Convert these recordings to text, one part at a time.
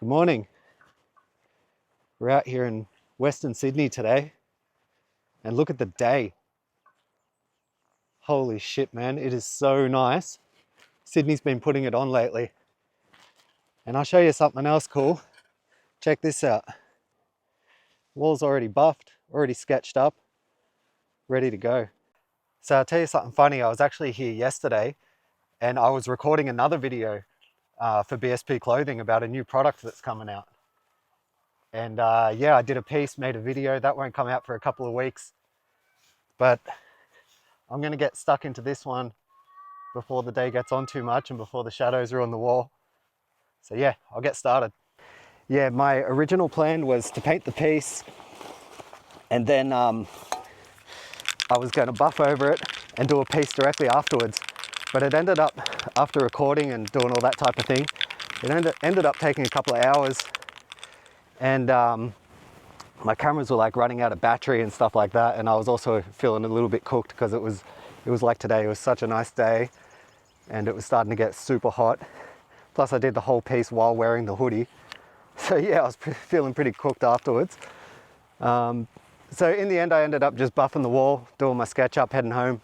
Good morning. We're out here in Western Sydney today, and look at the day. Holy shit, man, it is so nice. Sydney's been putting it on lately. And I'll show you something else cool. Check this out. Wall's already buffed, already sketched up, ready to go. So I'll tell you something funny. I was actually here yesterday and I was recording another video for BSP Clothing about a new product that's coming out. And yeah, I did a piece, made a video. That won't come out for a couple of weeks. But I'm going to get stuck into this one before the day gets on too much and before the shadows are on the wall. So yeah, I'll get started. Yeah, my original plan was to paint the piece and then I was going to buff over it and do a piece directly afterwards. But it ended up, after recording and doing all that type of thing, it ended up taking a couple of hours, and my cameras were like running out of battery and stuff like that, and I was also feeling a little bit cooked because it was like today. It was such a nice day and it was starting to get super hot. Plus I did the whole piece while wearing the hoodie. So yeah, I was feeling pretty cooked afterwards. So in the end I ended up just buffing the wall, doing my sketch up, heading home,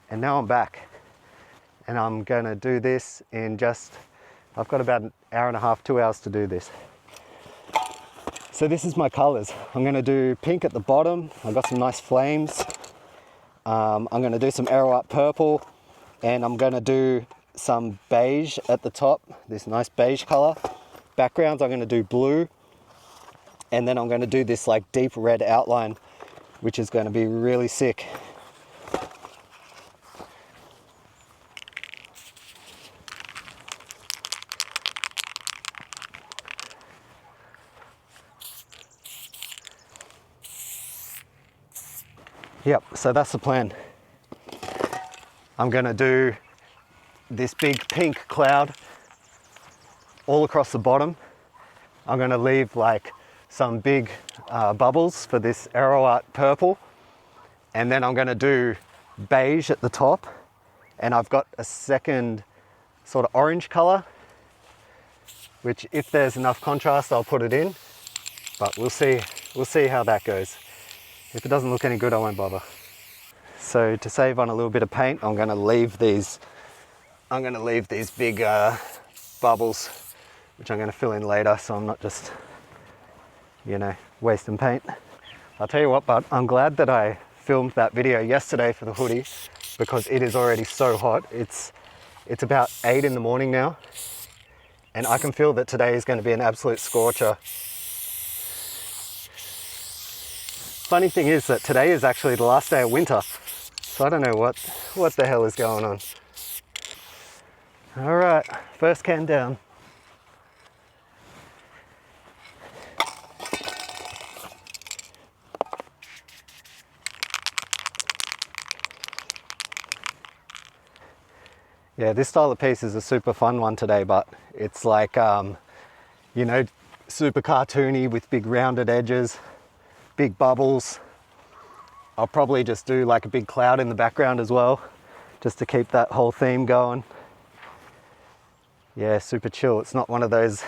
and now I'm back. And I'm gonna do this in I've got about an hour and a half, 2 hours to do this. So this is my colors. I'm gonna do pink at the bottom. I've got some nice flames. I'm gonna do some arrow art purple, and I'm gonna do some beige at the top, this nice beige color. Backgrounds, I'm gonna do blue. And then I'm gonna do this like deep red outline, which is gonna be really sick. Yep, so that's the plan. I'm gonna do this big pink cloud all across the bottom. I'm gonna leave like some big bubbles for this arrow art purple. And then I'm gonna do beige at the top. And I've got a second sort of orange color, which if there's enough contrast, I'll put it in, but we'll see how that goes. If it doesn't look any good, I won't bother. So to save on a little bit of paint, I'm gonna leave these big bubbles, which I'm gonna fill in later, so I'm not just, wasting paint. I'll tell you what, but I'm glad that I filmed that video yesterday for the hoodie, because it is already so hot. It's about 8 in the morning now, and I can feel that today is going to be an absolute scorcher. Funny thing is that today is actually the last day of winter, so I don't know what the hell is going on. All right, first can down. Yeah, this style of piece is a super fun one today, but it's like, super cartoony with big rounded edges, big bubbles. I'll probably just do like a big cloud in the background as well, just to keep that whole theme going. Yeah, super chill. It's not one of those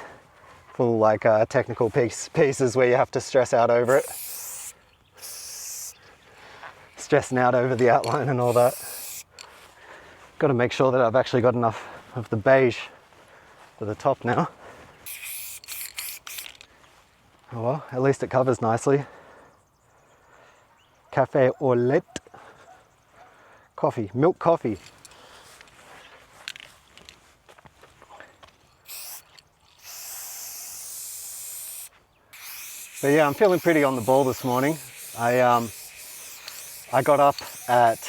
full like technical pieces where you have to stress out over it. Stressing out over the outline and all that. Got to make sure that I've actually got enough of the beige for the top now. Oh well, at least it covers nicely. Cafe au lait. Coffee, milk coffee. But yeah, I'm feeling pretty on the ball this morning. I got up at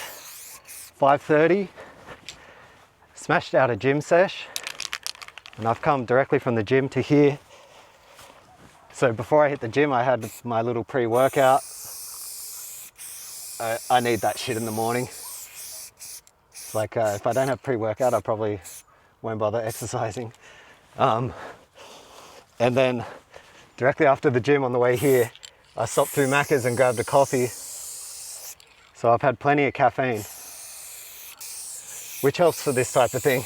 5:30, smashed out a gym sesh, and I've come directly from the gym to here. So before I hit the gym, I had my little pre-workout. I need that shit in the morning. Like if I don't have pre-workout, I probably won't bother exercising. And then directly after the gym on the way here, I stopped through Macca's and grabbed a coffee. So I've had plenty of caffeine, which helps for this type of thing.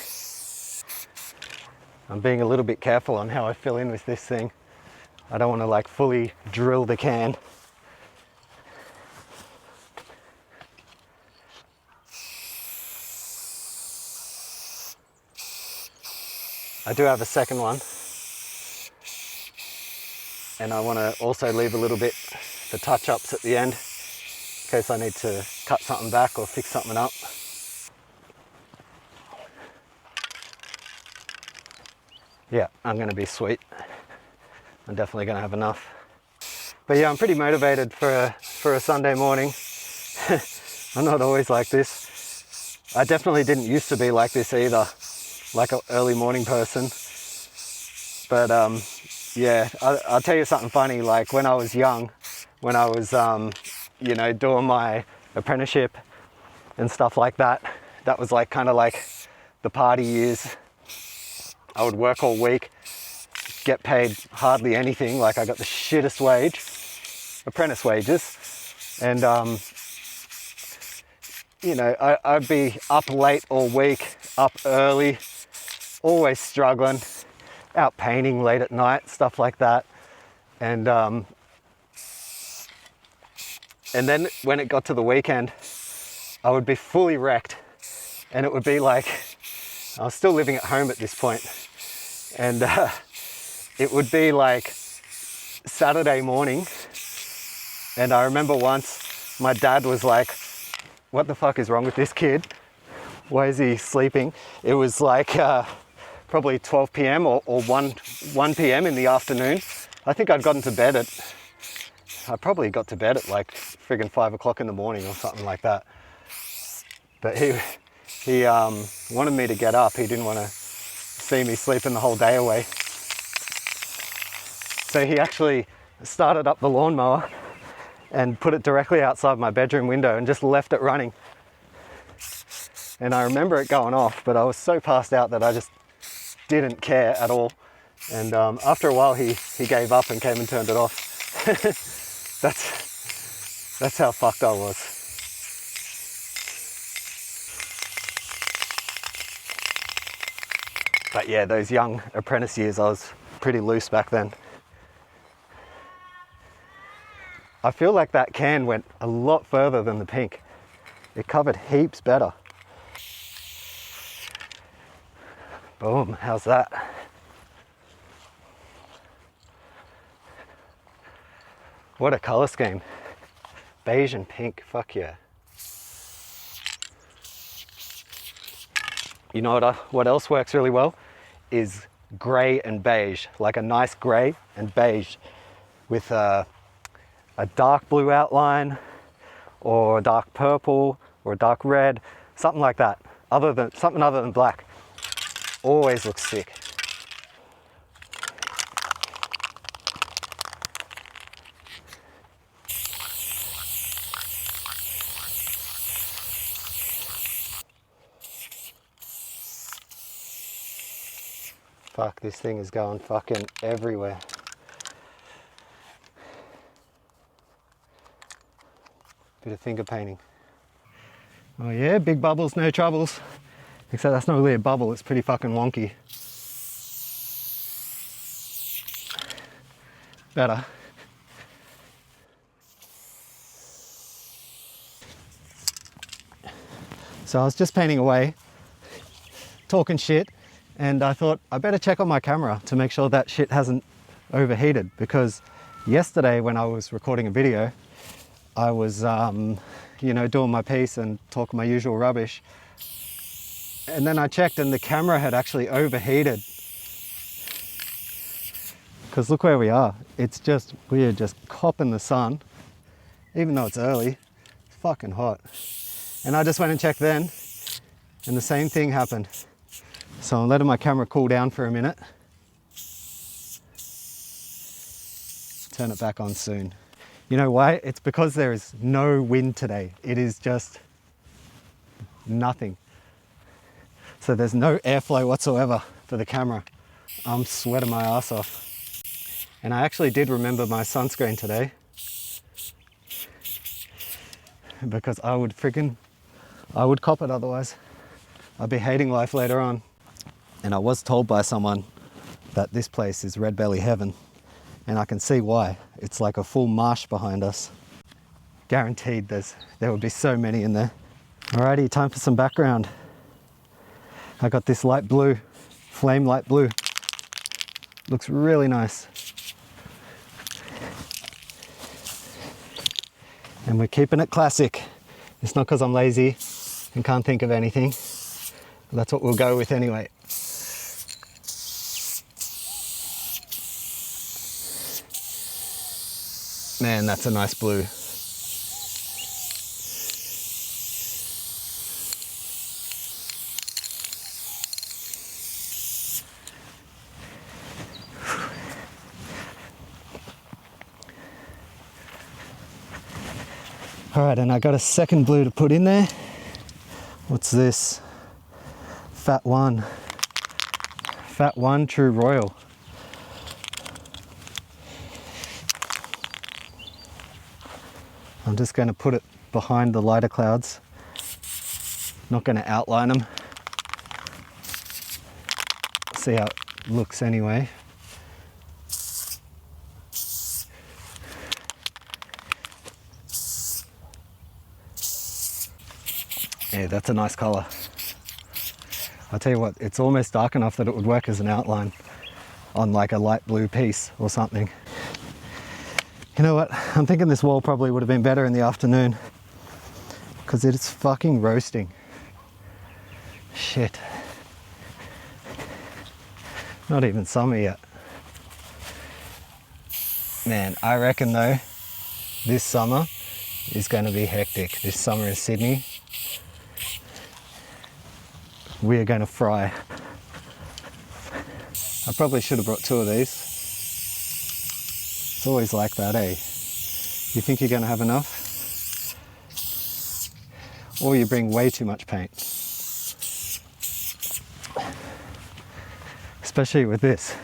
I'm being a little bit careful on how I fill in with this thing. I don't want to like fully drill the can. I do have a second one, and I want to also leave a little bit for touch-ups at the end in case I need to cut something back or fix something up. Yeah, I'm going to be sweet. I'm definitely going to have enough. But yeah, I'm pretty motivated for a Sunday morning. I'm not always like this. I definitely didn't used to be like this either, like an early morning person. But yeah, I'll tell you something funny. Like when I was young, when I was you know, doing my apprenticeship and stuff like that, that was like kind of like the party years. I would work all week, get paid hardly anything. Like I got the shittest wage, apprentice wages, and you know, I'd be up late all week, up early, always struggling, out painting late at night, stuff like that. And then when it got to the weekend, I would be fully wrecked, and it would be like, I was still living at home at this point, and it would be like Saturday morning, and I remember once my dad was like, what the fuck is wrong with this kid? Why is he sleeping? It was like probably 12 p.m. or 1 p.m. in the afternoon. I think I'd gotten to bed I probably got to bed at like friggin' 5 o'clock in the morning or something like that. But he wanted me to get up. He didn't want to see me sleeping the whole day away. So he actually started up the lawnmower and put it directly outside my bedroom window and just left it running. And I remember it going off, but I was so passed out that I just didn't care at all. And after a while, he gave up and came and turned it off. That's how fucked I was. But yeah, those young apprentice years, I was pretty loose back then. I feel like that can went a lot further than the pink. It covered heaps better. Boom, how's that? What a color scheme. Beige and pink, fuck yeah. You know what else works really well? Is gray and beige, like a nice gray and beige with a dark blue outline or a dark purple or a dark red, something like that. Something other than black. Always looks sick. Fuck, this thing is going fucking everywhere. Bit of finger painting. Oh yeah, big bubbles, no troubles. Except that's not really a bubble, it's pretty fucking wonky. Better. So I was just painting away, talking shit, and I thought I better check on my camera to make sure that shit hasn't overheated, because yesterday when I was recording a video, I was you know, doing my piece and talking my usual rubbish, and then I checked and the camera had actually overheated. Because look where we are. We're just copping the sun, even though it's early. It's fucking hot. And I just went and checked then, and the same thing happened. So I'm letting my camera cool down for a minute. Turn it back on soon. You know why? It's because there is no wind today. It is just nothing. So there's no airflow whatsoever for the camera. I'm sweating my ass off. And I actually did remember my sunscreen today, because I would cop it otherwise. I'd be hating life later on. And I was told by someone that this place is red belly heaven, and I can see why. It's like a full marsh behind us. Guaranteed there would be so many in there. Alrighty, time for some background. I got this light blue, flame light blue. Looks really nice. And we're keeping it classic. It's not because I'm lazy and can't think of anything. That's what we'll go with anyway. Man, that's a nice blue. All right, and I got a second blue to put in there. What's this? Fat One True Royal. I'm just going to put it behind the lighter clouds. Not going to outline them. See how it looks anyway. Yeah, that's a nice color. I'll tell you what, it's almost dark enough that it would work as an outline on like a light blue piece or something. You know what? I'm thinking this wall probably would have been better in the afternoon because it's fucking roasting. Shit. Not even summer yet. Man, I reckon though, this summer is going to be hectic. This summer in Sydney, we are going to fry. I probably should have brought two of these. It's always like that, eh? You think you're going to have enough? Or you bring way too much paint. Especially with this.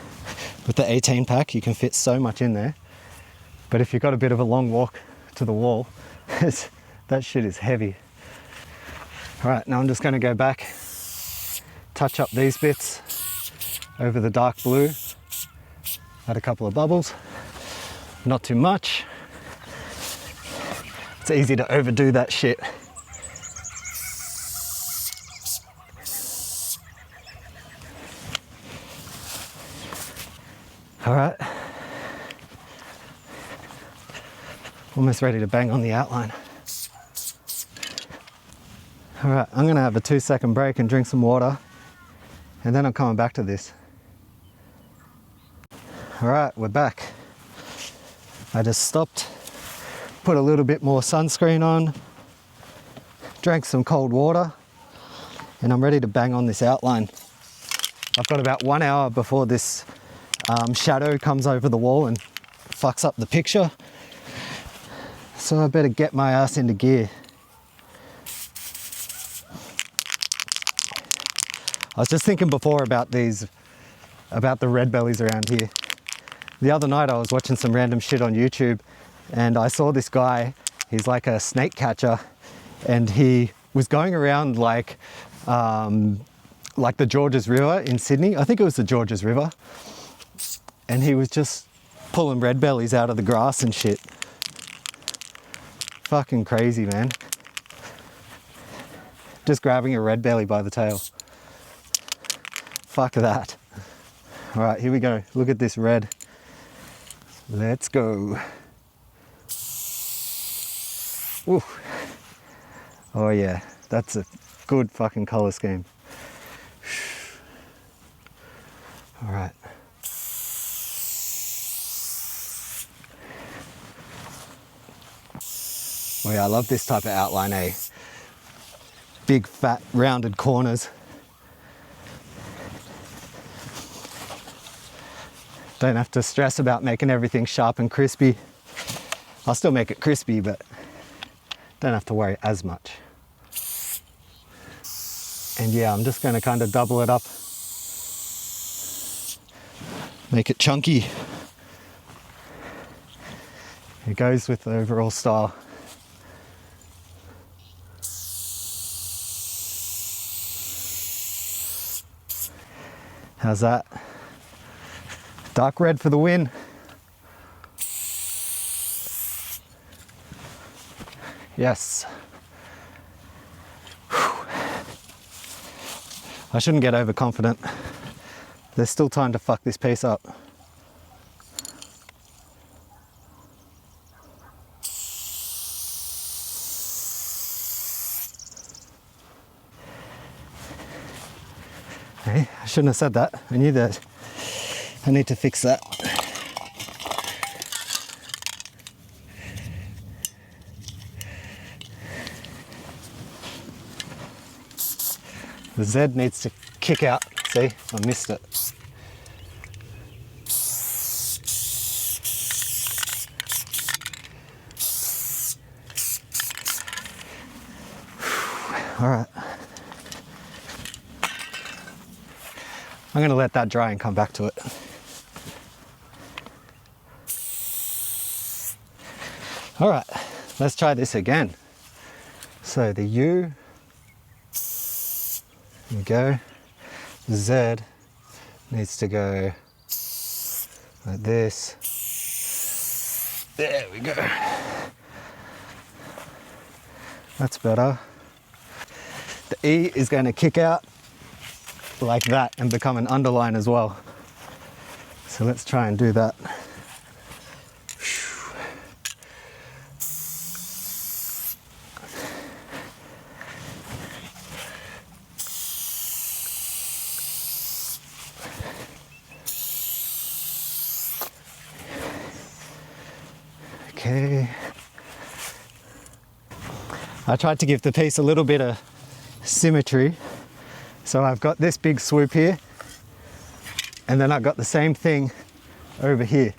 With the 18 pack, you can fit so much in there. But if you've got a bit of a long walk to the wall, that shit is heavy. All right, now I'm just going to go back, touch up these bits over the dark blue, add a couple of bubbles, not too much. It's easy to overdo that shit. All right, almost ready to bang on the outline. All right, I'm gonna have a 2-second break and drink some water, and then I'm coming back to this. All right, we're back. I just stopped, put a little bit more sunscreen on, drank some cold water, and I'm ready to bang on this outline. I've got about 1 hour before this shadow comes over the wall and fucks up the picture. So I better get my ass into gear. I was just thinking before about the red bellies around here. The other night I was watching some random shit on YouTube and I saw this guy, he's like a snake catcher, and he was going around like the Georges River in Sydney. I think it was the Georges River. And he was just pulling red bellies out of the grass and shit. Fucking crazy, man. Just grabbing a red belly by the tail. Fuck that. All right, here we go. Look at this red. Let's go. Ooh. Oh yeah, that's a good fucking color scheme. All right. Oh yeah, I love this type of outline, eh? Big, fat, rounded corners. Don't have to stress about making everything sharp and crispy. I'll still make it crispy, but don't have to worry as much. And yeah, I'm just gonna kind of double it up. Make it chunky. It goes with the overall style. How's that? Dark red for the win. Yes. Whew. I shouldn't get overconfident. There's still time to fuck this piece up. Hey, I shouldn't have said that. I knew that. I need to fix that. The Z needs to kick out. See, I missed it. All right. I'm going to let that dry and come back to it. All right, let's try this again. So the U, there we go. The Z needs to go like this. There we go. That's better. The E is going to kick out like that and become an underline as well. So let's try and do that. Okay. I tried to give the piece a little bit of symmetry. So I've got this big swoop here, and then I've got the same thing over here,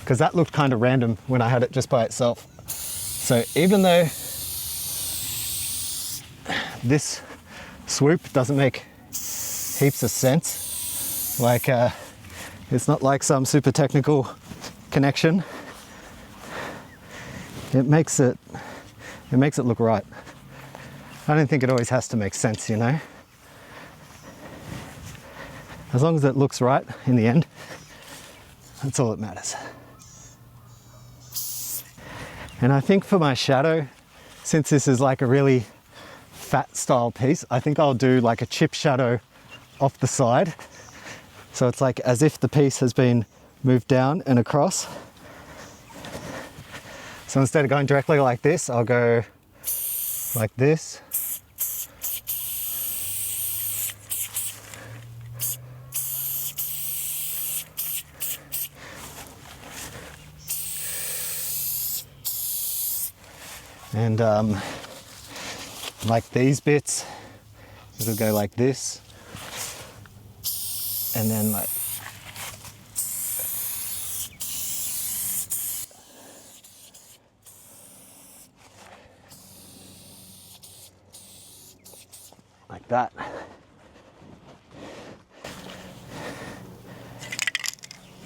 because that looked kind of random when I had it just by itself. So even though this swoop doesn't make heaps of sense, like it's not like some super technical connection, it makes it look right. I don't think it always has to make sense, you know? As long as it looks right in the end, that's all that matters. And I think for my shadow, since this is like a really fat style piece, I think I'll do like a chip shadow off the side. So it's like as if the piece has been moved down and across. So instead of going directly like this, I'll go like this. And like these bits, it'll go like this, and then like that.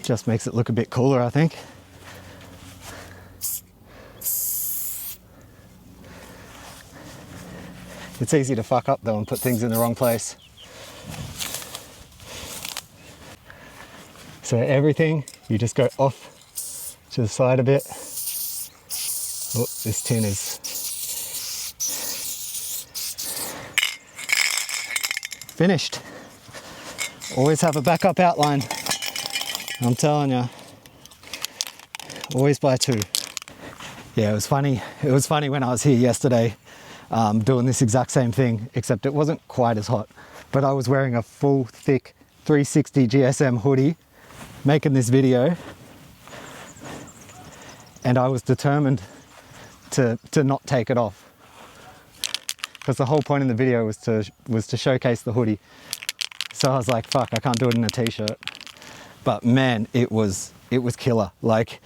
Just makes it look a bit cooler, I think. It's easy to fuck up though and put things in the wrong place. So everything, you just go off to the side a bit. Oh, this tin is finished. Always have a backup outline. I'm telling you. Always by two. Yeah, it was funny. It was funny when I was here yesterday. Doing this exact same thing, except it wasn't quite as hot, but I was wearing a full thick 360 GSM hoodie making this video, and I was determined to not take it off, because the whole point in the video was to showcase the hoodie. So I was like, fuck, I can't do it in a t-shirt. But man, it was killer. Like,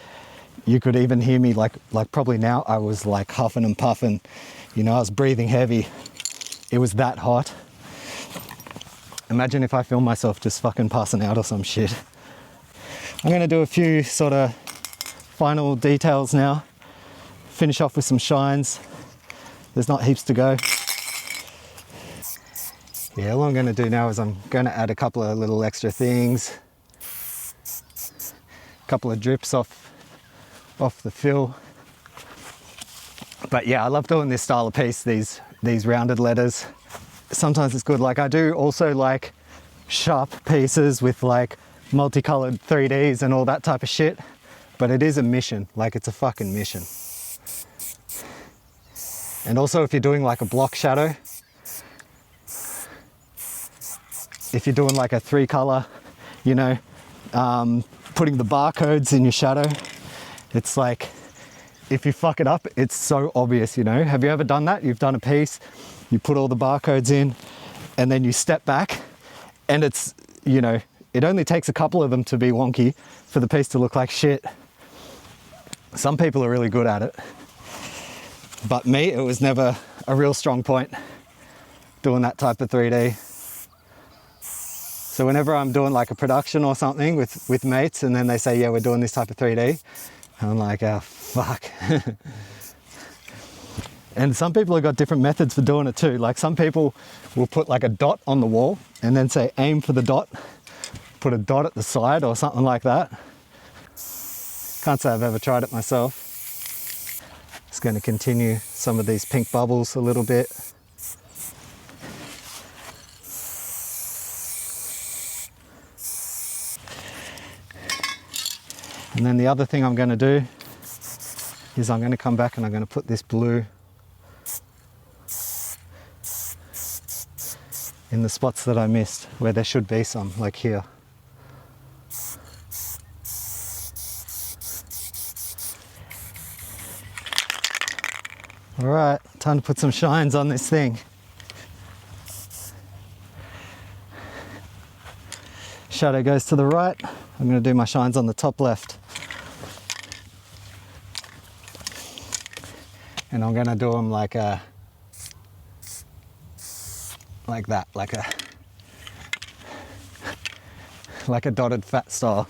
you could even hear me like probably now I was like huffing and puffing. You know, I was breathing heavy. It was that hot. Imagine if I filmed myself just fucking passing out or some shit. I'm gonna do a few sort of final details now. Finish off with some shines. There's not heaps to go. Yeah, all I'm gonna do now is I'm gonna add a couple of little extra things. couple of drips off the fill. But yeah, I love doing this style of piece, these rounded letters. Sometimes it's good. Like I do also like sharp pieces with like multicolored 3Ds and all that type of shit. But it is a mission, like it's a fucking mission. And also if you're doing like a block shadow, if you're doing like a 3-color, you know, putting the barcodes in your shadow, it's like, if you fuck it up, it's so obvious, you know. Have you ever done that? You've done a piece, you put all the barcodes in, and then you step back, and it's, you know, it only takes a couple of them to be wonky for the piece to look like shit. Some people are really good at it. But me, it was never a real strong point doing that type of 3D. So whenever I'm doing like a production or something with mates and then they say, yeah, we're doing this type of 3D, I'm like, oh, fuck. And some people have got different methods for doing it too. Like some people will put like a dot on the wall and then say, aim for the dot, put a dot at the side or something like that. Can't say I've ever tried it myself. Just going to continue some of these pink bubbles a little bit. And then the other thing I'm going to do is I'm going to come back and I'm going to put this blue in the spots that I missed, where there should be some, like here. All right, time to put some shines on this thing. Shadow goes to the right. I'm going to do my shines on the top left. And I'm going to do them like that, like a dotted fat style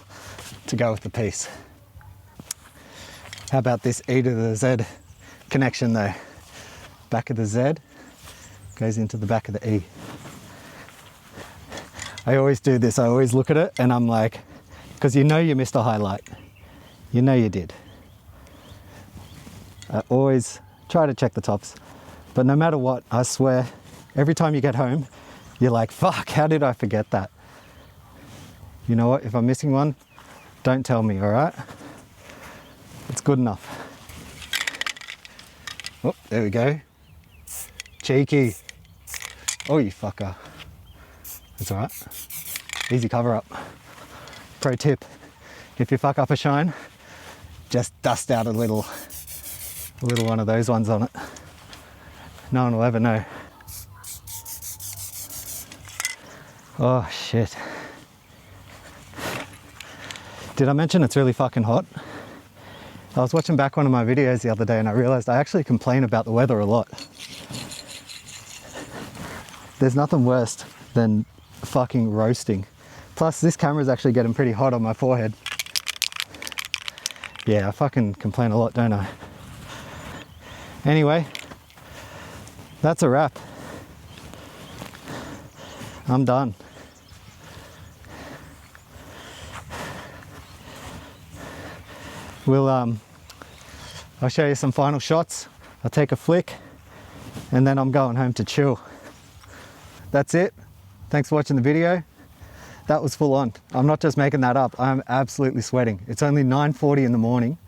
to go with the piece. How about this E to the Z connection though? Back of the Z goes into the back of the E. I always do this, I always look at it and I'm like, because you know you missed a highlight. You know you did. I always try to check the tops, but no matter what, I swear, every time you get home, you're like, fuck, how did I forget that? You know what, if I'm missing one, don't tell me, all right? It's good enough. Oh, there we go. Cheeky. Oh, you fucker. That's all right. Easy cover up. Pro tip, if you fuck up a shine, just dust out a little one of those ones on it. No one will ever know. Oh shit. Did I mention it's really fucking hot? I was watching back one of my videos the other day and I realized I actually complain about the weather a lot. There's nothing worse than fucking roasting. Plus this camera's actually getting pretty hot on my forehead. Yeah, I fucking complain a lot, don't I? Anyway, that's a wrap. I'm done. I'll show you some final shots. I'll take a flick and then I'm going home to chill. That's it. Thanks for watching the video. That was full on. I'm not just making that up. I'm absolutely sweating. It's only 9:40 in the morning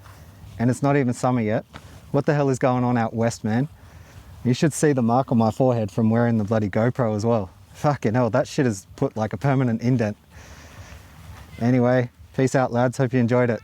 and it's not even summer yet. What the hell is going on out west, man? You should see the mark on my forehead from wearing the bloody GoPro as well. Fucking hell, that shit has put like a permanent indent. Anyway, peace out lads, hope you enjoyed it.